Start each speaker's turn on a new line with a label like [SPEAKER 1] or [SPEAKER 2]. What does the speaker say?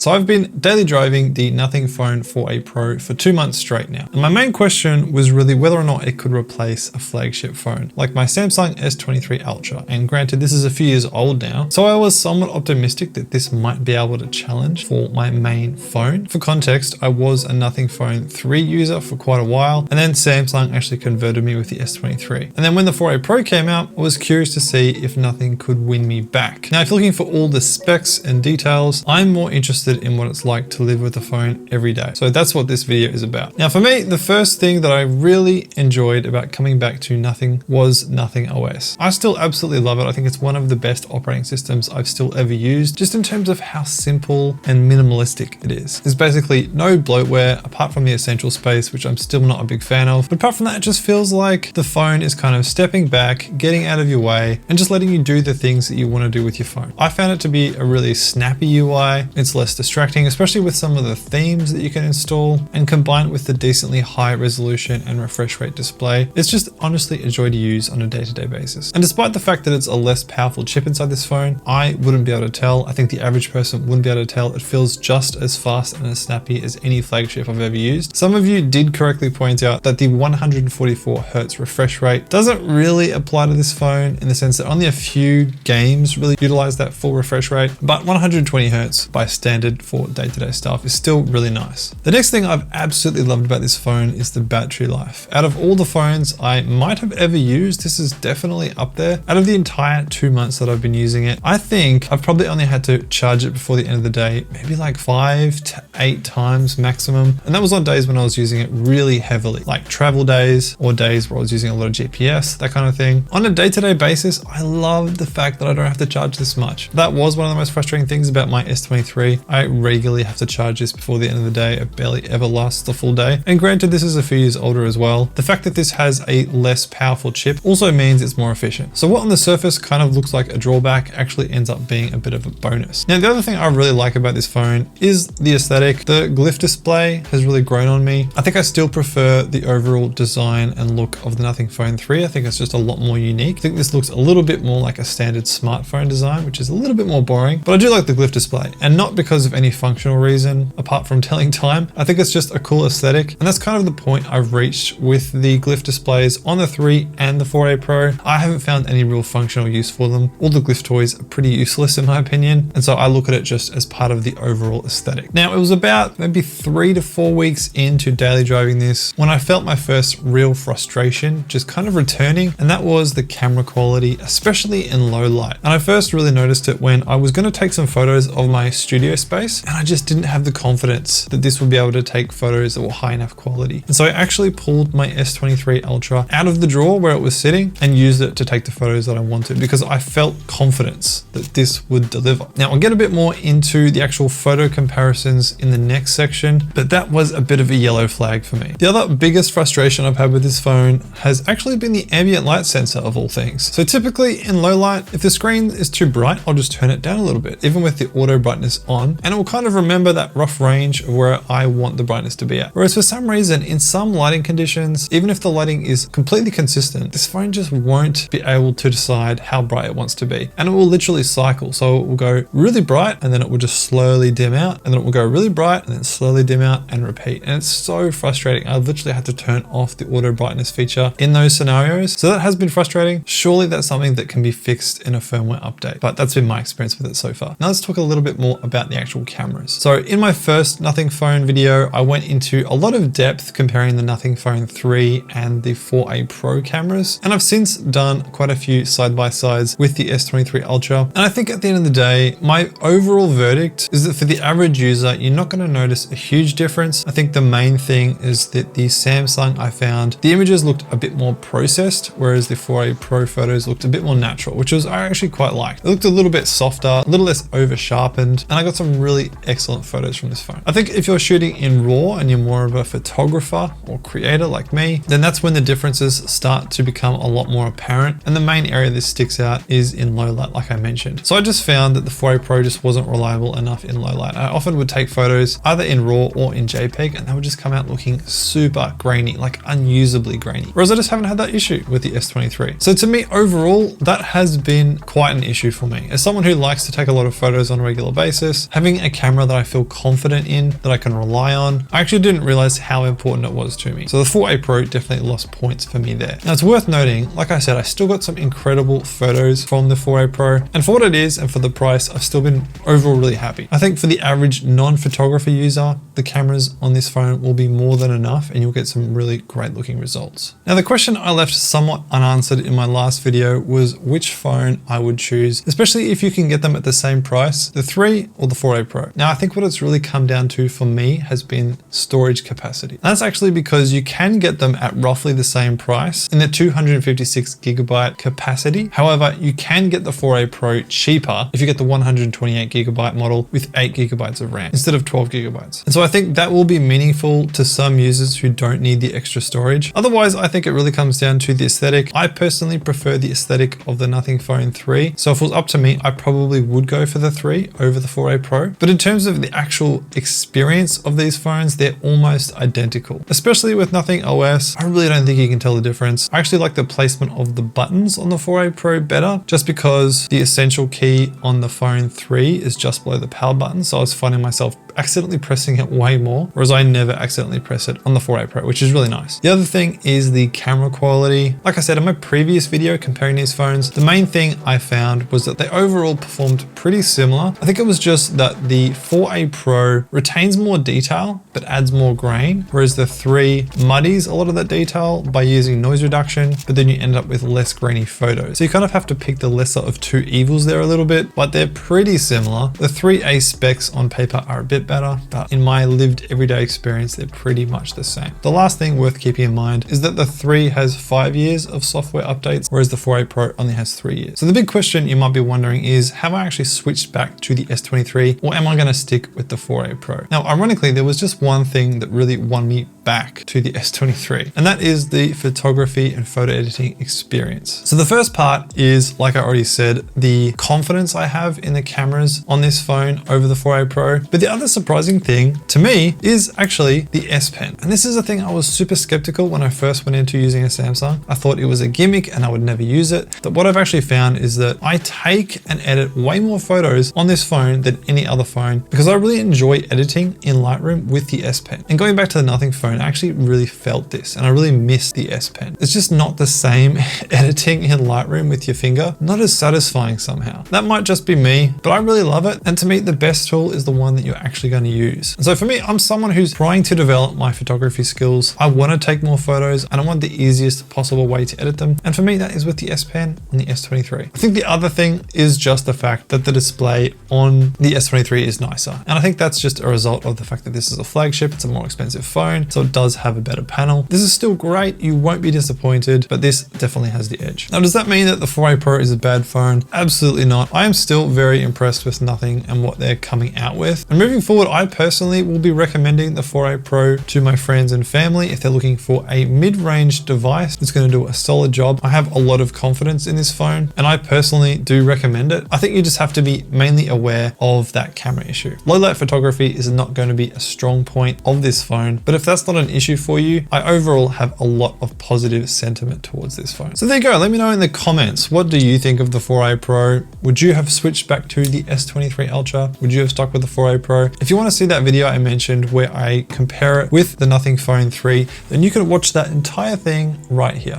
[SPEAKER 1] So I've been daily driving the Nothing Phone 4a Pro for 2 months straight now. And my main question was really whether or not it could replace a flagship phone like my Samsung S23 Ultra. And granted, this is a few years old now, so I was somewhat optimistic that this might be able to challenge for my main phone. For context, I was a Nothing Phone 3 user for quite a while, and then Samsung actually converted me with the S23. And then when the 4a Pro came out, I was curious to see if Nothing could win me back. Now, if you're looking for all the specs and details, I'm more interested in what it's like to live with the phone every day. So that's what this video is about. Now for me, the first thing that I really enjoyed about coming back to Nothing was Nothing OS. I still absolutely love it. I think it's one of the best operating systems I've still ever used, just in terms of how simple and minimalistic it is. There's basically no bloatware apart from the essential space, which I'm still not a big fan of. But apart from that, it just feels like the phone is kind of stepping back, getting out of your way, and just letting you do the things that you want to do with your phone. I found it to be a really snappy UI. It's less distracting, especially with some of the themes that you can install, and combined with the decently high resolution and refresh rate display, it's just honestly a joy to use on a day-to-day basis. And despite the fact that it's a less powerful chip inside this phone, I wouldn't be able to tell. I think the average person wouldn't be able to tell. It feels just as fast and as snappy as any flagship I've ever used. Some of you did correctly point out that the 144 Hz refresh rate doesn't really apply to this phone, in the sense that only a few games really utilize that full refresh rate, but 120 Hz by standard for day-to-day stuff is still really nice. The next thing I've absolutely loved about this phone is the battery life. Out of all the phones I might have ever used, this is definitely up there. Out of the entire 2 months that I've been using it, I think I've probably only had to charge it before the end of the day, maybe like 5 to 8 times maximum. And that was on days when I was using it really heavily, like travel days or days where I was using a lot of GPS, that kind of thing. On a day-to-day basis, I love the fact that I don't have to charge this much. That was one of the most frustrating things about my S23. I regularly have to charge this before the end of the day. It barely ever lasts the full day. And granted, this is a few years older as well. The fact that this has a less powerful chip also means it's more efficient. So what on the surface kind of looks like a drawback actually ends up being a bit of a bonus. Now, the other thing I really like about this phone is the aesthetic. The glyph display has really grown on me. I think I still prefer the overall design and look of the Nothing Phone 3. I think it's just a lot more unique. I think this looks a little bit more like a standard smartphone design, which is a little bit more boring, but I do like the glyph display, and not because of any functional reason apart from telling time. I think it's just a cool aesthetic, and that's kind of the point I've reached with the glyph displays on the 3 and the 4a Pro. I haven't found any real functional use for them. All the glyph toys are pretty useless in my opinion, and so I look at it just as part of the overall aesthetic. Now, it was about maybe 3 to 4 weeks into daily driving this when I felt my first real frustration just kind of returning, and that was the camera quality, especially in low light. And I first really noticed it when I was going to take some photos of my studio space, and I just didn't have the confidence that this would be able to take photos that were high enough quality. And so I actually pulled my S23 Ultra out of the drawer where it was sitting and used it to take the photos that I wanted, because I felt confidence that this would deliver. Now, I'll get a bit more into the actual photo comparisons in the next section, but that was a bit of a yellow flag for me. The other biggest frustration I've had with this phone has actually been the ambient light sensor of all things. So typically in low light, if the screen is too bright, I'll just turn it down a little bit, even with the auto brightness on, and it will kind of remember that rough range of where I want the brightness to be at. Whereas for some reason, in some lighting conditions, even if the lighting is completely consistent, this phone just won't be able to decide how bright it wants to be. And it will literally cycle. So it will go really bright and then it will just slowly dim out, and then it will go really bright and then slowly dim out and repeat. And it's so frustrating. I've literally had to turn off the auto brightness feature in those scenarios. So that has been frustrating. Surely that's something that can be fixed in a firmware update, but that's been my experience with it so far. Now let's talk a little bit more about the actual cameras. So in my first Nothing Phone video, I went into a lot of depth comparing the Nothing Phone 3 and the 4a Pro cameras. And I've since done quite a few side-by-sides with the S23 Ultra. And I think at the end of the day, my overall verdict is that for the average user, you're not going to notice a huge difference. I think the main thing is that the Samsung, I found the images looked a bit more processed, whereas the 4a Pro photos looked a bit more natural, which was I actually quite liked. It looked a little bit softer, a little less over sharpened, and I got some really excellent photos from this phone. I think if you're shooting in RAW and you're more of a photographer or creator like me, then that's when the differences start to become a lot more apparent. And the main area this sticks out is in low light, like I mentioned. So I just found that the 4a Pro just wasn't reliable enough in low light. I often would take photos either in RAW or in JPEG, and they would just come out looking super grainy, like unusably grainy. Whereas I just haven't had that issue with the S23. So to me, overall, that has been quite an issue for me. As someone who likes to take a lot of photos on a regular basis, having having a camera that I feel confident in, that I can rely on, I actually didn't realize how important it was to me. So the 4A Pro definitely lost points for me there. Now it's worth noting, like I said, I still got some incredible photos from the 4A Pro, and for what it is and for the price, I've still been overall really happy. I think for the average non-photographer user, the cameras on this phone will be more than enough and you'll get some really great looking results. Now the question I left somewhat unanswered in my last video was which phone I would choose, especially if you can get them at the same price, the 3 or the 4A Pro. Now I think what it's really come down to for me has been storage capacity. And that's actually because you can get them at roughly the same price in the 256GB capacity. However, you can get the 4A Pro cheaper if you get the 128GB model with 8GB of RAM instead of 12GB. And so I think that will be meaningful to some users who don't need the extra storage. Otherwise, I think it really comes down to the aesthetic. I personally prefer the aesthetic of the Nothing Phone 3. So if it was up to me, I probably would go for the 3 over the 4A Pro. But in terms of the actual experience of these phones, they're almost identical. Especially with Nothing OS, I really don't think you can tell the difference. I actually like the placement of the buttons on the 4A Pro better, just because the essential key on the Phone 3 is just below the power button. So I was finding myself accidentally pressing it way more, whereas I never accidentally press it on the 4A Pro, which is really nice. The other thing is the camera quality. Like I said in my previous video comparing these phones, the main thing I found was that they overall performed pretty similar. I think it was just that the 4A Pro retains more detail, but adds more grain, whereas the 3 muddies a lot of that detail by using noise reduction, but then you end up with less grainy photos. So you kind of have to pick the lesser of two evils there a little bit, but they're pretty similar. The 3A specs on paper are a bit better, but in my lived everyday experience, they're pretty much the same. The last thing worth keeping in mind is that the 3 has 5 years of software updates, whereas the 4A Pro only has 3 years. So the big question you might be wondering is, have I actually switched back to the S23 or am I going to stick with the 4A Pro? Now, ironically, there was just one thing that really won me back to the S23, and that is the photography and photo editing experience. So the first part is, like I already said, the confidence I have in the cameras on this phone over the 4A Pro. But the other surprising thing to me is actually the S Pen. And this is a thing I was super skeptical when I first went into using a Samsung. I thought it was a gimmick and I would never use it. But what I've actually found is that I take and edit way more photos on this phone than any other phone because I really enjoy editing in Lightroom with the S Pen. And going back to the Nothing phone, I actually really felt this and I really miss the S Pen. It's just not the same editing in Lightroom with your finger, not as satisfying somehow. That might just be me, but I really love it. And to me, the best tool is the one that you're actually going to use. And so for me, I'm someone who's trying to develop my photography skills. I want to take more photos and I want the easiest possible way to edit them. And for me, that is with the S Pen on the S23. I think the other thing is just the fact that the display on the S23 is nicer. And I think that's just a result of the fact that this is a flagship. It's a more expensive phone, so it does have a better panel. This is still great. You won't be disappointed, but this definitely has the edge. Now, does that mean that the 4A Pro is a bad phone? Absolutely not. I am still very impressed with Nothing and what they're coming out with. And moving forward, I personally will be recommending the 4A Pro to my friends and family if they're looking for a mid-range device that's going to do a solid job. I have a lot of confidence in this phone and I personally do recommend it. I think you just have to be mainly aware of that camera issue. Low light photography is not going to be a strong point of this phone, but if that's not an issue for you, I overall have a lot of positive sentiment towards this phone. So there you go. Let me know in the comments, what do you think of the 4A Pro? Would you have switched back to the S23 Ultra? Would you have stuck with the 4A Pro? If you want to see that video I mentioned where I compare it with the Nothing Phone 3, then you can watch that entire thing right here.